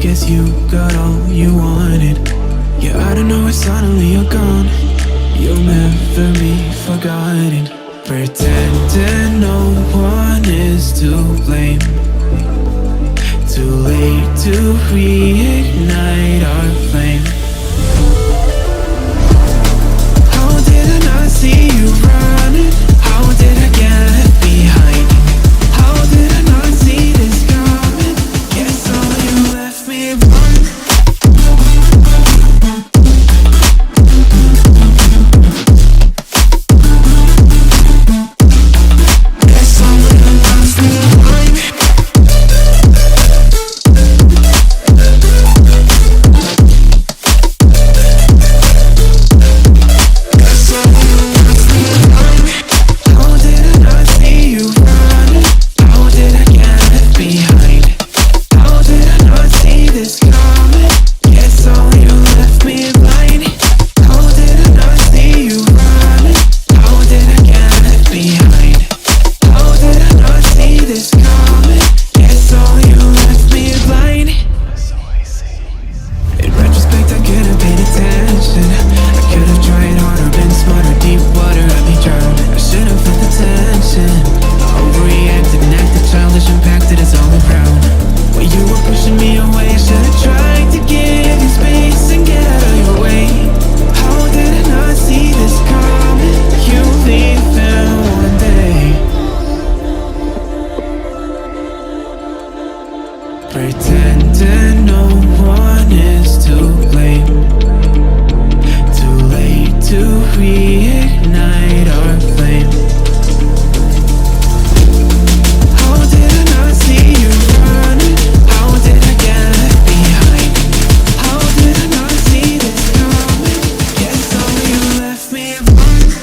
guess you got all you wanted. Yeah, I don't know why suddenly you're gone. You'll never be forgotten. Pretending no one is to blame. Too late to reignite our flame. How did I not see you running? How did I get behind? How did I not see this coming? Guess all you left me blind. Guess all you left me blind. Pretending no one is to blame. Too late to reignite our flame. How did I not see you running? How did I get behind? How did I not see this coming? Guess all you left me blind.